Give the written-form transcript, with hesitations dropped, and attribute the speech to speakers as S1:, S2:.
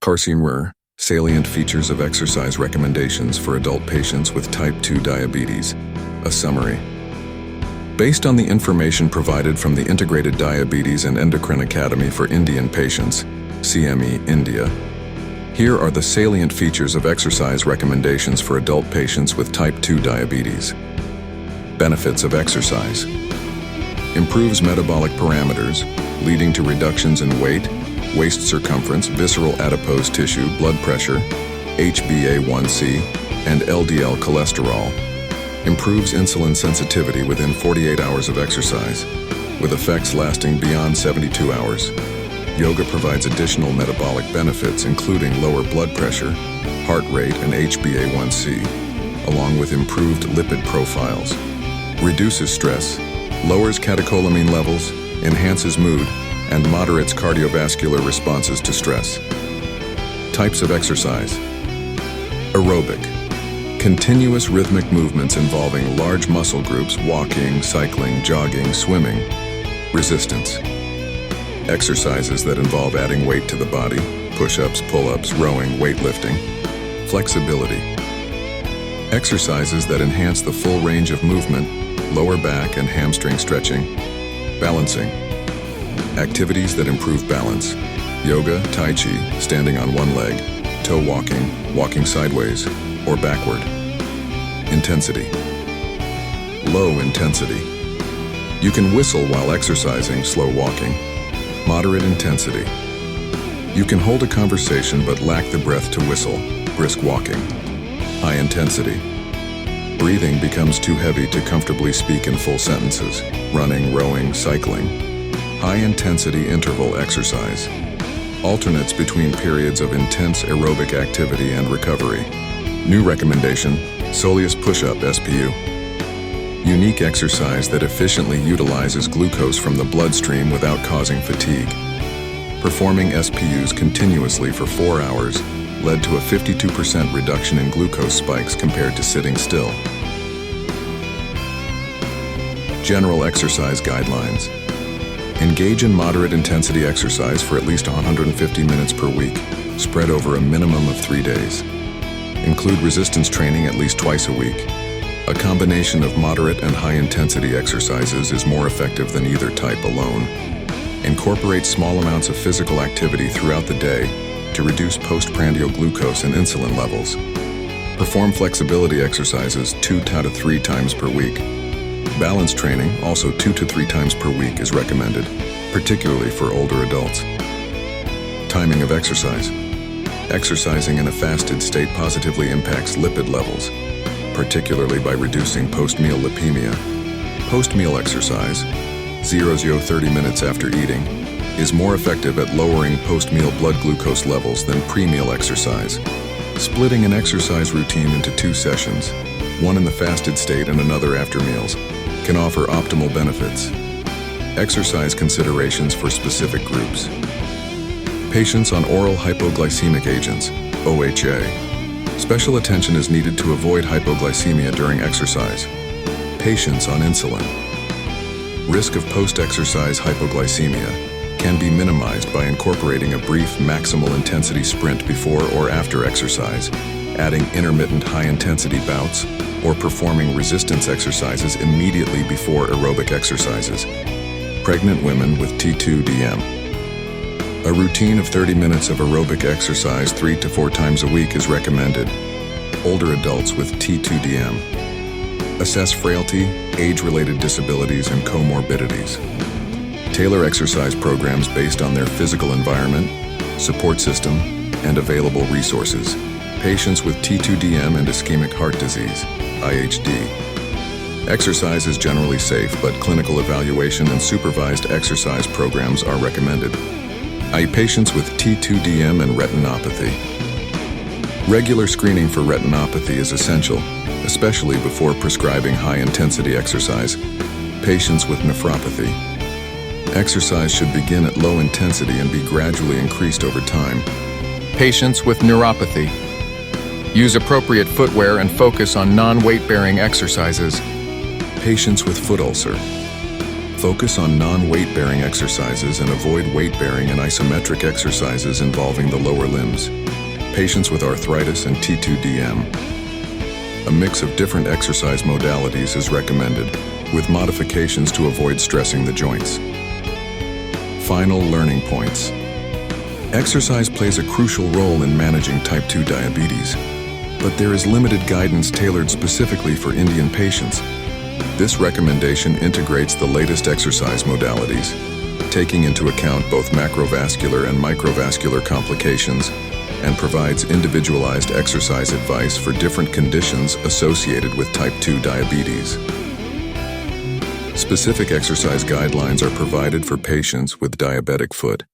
S1: Carcinware, salient features of exercise recommendations for adult patients with type 2 diabetes. A summary. Based on the information provided from the Integrated Diabetes and Endocrine Academy for Indian Patients, CME India, here are the salient features of exercise recommendations for adult patients with type 2 diabetes. Benefits of exercise. Improves metabolic parameters, leading to reductions in weight, waist circumference, visceral adipose tissue, blood pressure, HbA1c, and LDL cholesterol. Improves insulin sensitivity within 48 hours of exercise, with effects lasting beyond 72 hours. Yoga provides additional metabolic benefits including lower blood pressure, heart rate, and HbA1c, along with improved lipid profiles. Reduces stress, lowers catecholamine levels, enhances mood, and moderates cardiovascular responses to stress. Types of exercise. Aerobic. Continuous rhythmic movements involving large muscle groups, walking, cycling, jogging, swimming. Resistance. Exercises that involve adding weight to the body, push-ups, pull-ups, rowing, weightlifting. Flexibility. Exercises that enhance the full range of movement, lower back and hamstring stretching. Balancing. Activities that improve balance. Yoga, Tai Chi, standing on one leg, toe walking, walking sideways, or backward. Intensity. Low intensity. You can whistle while exercising, slow walking. Moderate intensity. You can hold a conversation but lack the breath to whistle, brisk walking. High intensity. Breathing becomes too heavy to comfortably speak in full sentences, running, rowing, cycling. High-intensity interval exercise. Alternates between periods of intense aerobic activity and recovery. New recommendation, soleus push-up SPU. Unique exercise that efficiently utilizes glucose from the bloodstream without causing fatigue. Performing SPUs continuously for 4 hours led to a 52% reduction in glucose spikes compared to sitting still. General exercise guidelines. Engage in moderate intensity exercise for at least 150 minutes per week, spread over a minimum of 3 days. Include resistance training at least twice a week. A combination of moderate and high intensity exercises is more effective than either type alone. Incorporate small amounts of physical activity throughout the day to reduce postprandial glucose and insulin levels. Perform flexibility exercises 2 to 3 times per week. Balance training, also 2 to 3 times per week, is recommended, particularly for older adults. Timing of exercise. Exercising in a fasted state positively impacts lipid levels, particularly by reducing post-meal lipemia. Post-meal exercise, 30 minutes after eating, is more effective at lowering post-meal blood glucose levels than pre-meal exercise. Splitting an exercise routine into 2 sessions, one in the fasted state and another after meals, can offer optimal benefits. Exercise considerations for specific groups. Patients on oral hypoglycemic agents, OHA. Special attention is needed to avoid hypoglycemia during exercise. Patients on insulin. Risk of post-exercise hypoglycemia can be minimized by incorporating a brief maximal intensity sprint before or after exercise, adding intermittent high-intensity bouts, or performing resistance exercises immediately before aerobic exercises. Pregnant women with T2DM. A routine of 30 minutes of aerobic exercise 3 to 4 times a week is recommended. Older adults with T2DM. Assess frailty, age-related disabilities, and comorbidities. Tailor exercise programs based on their physical environment, support system, and available resources. Patients with T2DM and ischemic heart disease, IHD. Exercise is generally safe, but clinical evaluation and supervised exercise programs are recommended. Patients with T2DM and retinopathy. Regular screening for retinopathy is essential, especially before prescribing high-intensity exercise. Patients with nephropathy. Exercise should begin at low intensity and be gradually increased over time.
S2: Patients with neuropathy. Use appropriate footwear and focus on non-weight-bearing exercises.
S1: Patients with foot ulcer. Focus on non-weight-bearing exercises and avoid weight-bearing and isometric exercises involving the lower limbs. Patients with arthritis and T2DM. A mix of different exercise modalities is recommended, with modifications to avoid stressing the joints. Final learning points. Exercise plays a crucial role in managing type 2 diabetes, but there is limited guidance tailored specifically for Indian patients. This recommendation integrates the latest exercise modalities, taking into account both macrovascular and microvascular complications, and provides individualized exercise advice for different conditions associated with type 2 diabetes. Specific exercise guidelines are provided for patients with diabetic foot.